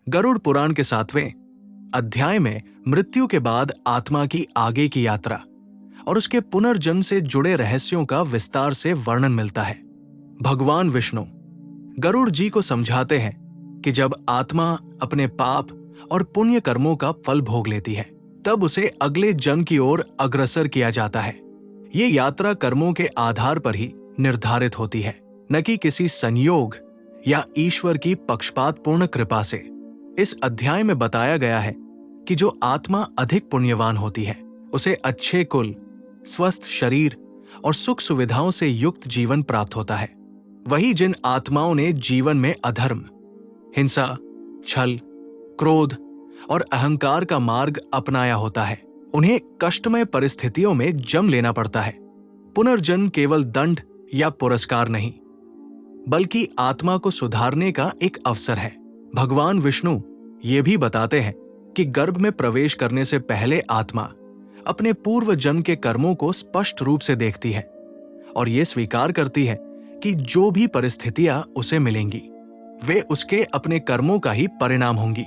गरुड़ पुराण के 7वें अध्याय में मृत्यु के बाद आत्मा की आगे की यात्रा और उसके पुनर्जन्म से जुड़े रहस्यों का विस्तार से वर्णन मिलता है। भगवान विष्णु गरुड़ जी को समझाते हैं कि जब आत्मा अपने पाप और पुण्य कर्मों का फल भोग लेती है, तब उसे अगले जन्म की ओर अग्रसर किया जाता है। ये यात्रा कर्मों के आधार पर ही निर्धारित होती है, न कि किसी संयोग या ईश्वर की पक्षपातपूर्ण कृपा से। इस अध्याय में बताया गया है कि जो आत्मा अधिक पुण्यवान होती है, उसे अच्छे कुल, स्वस्थ शरीर और सुख सुविधाओं से युक्त जीवन प्राप्त होता है। वही जिन आत्माओं ने जीवन में अधर्म, हिंसा, छल, क्रोध और अहंकार का मार्ग अपनाया होता है, उन्हें कष्टमय परिस्थितियों में जम लेना पड़ता है। पुनर्जन्म केवल दंड या पुरस्कार नहीं, बल्कि आत्मा को सुधारने का एक अवसर है। भगवान विष्णु ये भी बताते हैं कि गर्भ में प्रवेश करने से पहले आत्मा अपने पूर्व जन्म के कर्मों को स्पष्ट रूप से देखती है और ये स्वीकार करती है कि जो भी परिस्थितियां उसे मिलेंगी, वे उसके अपने कर्मों का ही परिणाम होंगी।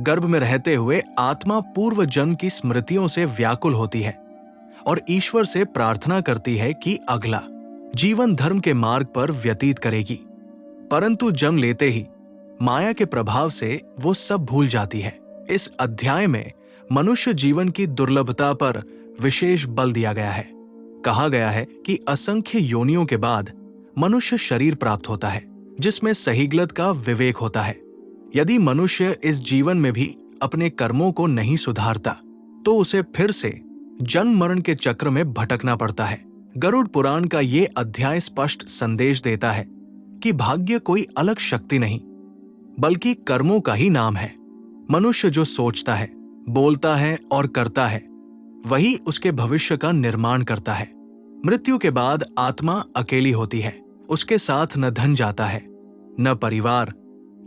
गर्भ में रहते हुए आत्मा पूर्व जन्म की स्मृतियों से व्याकुल होती है और ईश्वर से प्रार्थना करती है कि अगला जीवन धर्म के मार्ग पर व्यतीत करेगी। परंतु जन्म लेते ही माया के प्रभाव से वो सब भूल जाती है। इस अध्याय में मनुष्य जीवन की दुर्लभता पर विशेष बल दिया गया है। कहा गया है कि असंख्य योनियों के बाद मनुष्य शरीर प्राप्त होता है, जिसमें सही गलत का विवेक होता है। यदि मनुष्य इस जीवन में भी अपने कर्मों को नहीं सुधारता, तो उसे फिर से जन्म मरण के चक्र में भटकना पड़ता है। गरुड़ पुराण का ये अध्याय स्पष्ट संदेश देता है कि भाग्य कोई अलग शक्ति नहीं, बल्कि कर्मों का ही नाम है। मनुष्य जो सोचता है, बोलता है और करता है, वही उसके भविष्य का निर्माण करता है। मृत्यु के बाद आत्मा अकेली होती है। उसके साथ न धन जाता है, न परिवार,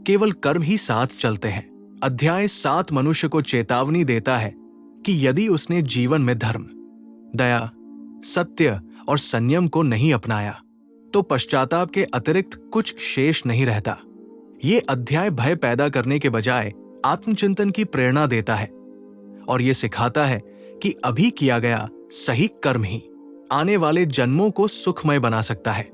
केवल कर्म ही साथ चलते हैं। अध्याय 7 मनुष्य को चेतावनी देता है कि यदि उसने जीवन में धर्म, दया, सत्य और संयम को नहीं अपनाया, तो पश्चाताप के अतिरिक्त कुछ शेष नहीं रहता। ये अध्याय भय पैदा करने के बजाय आत्मचिंतन की प्रेरणा देता है और ये सिखाता है कि अभी किया गया सही कर्म ही आने वाले जन्मों को सुखमय बना सकता है।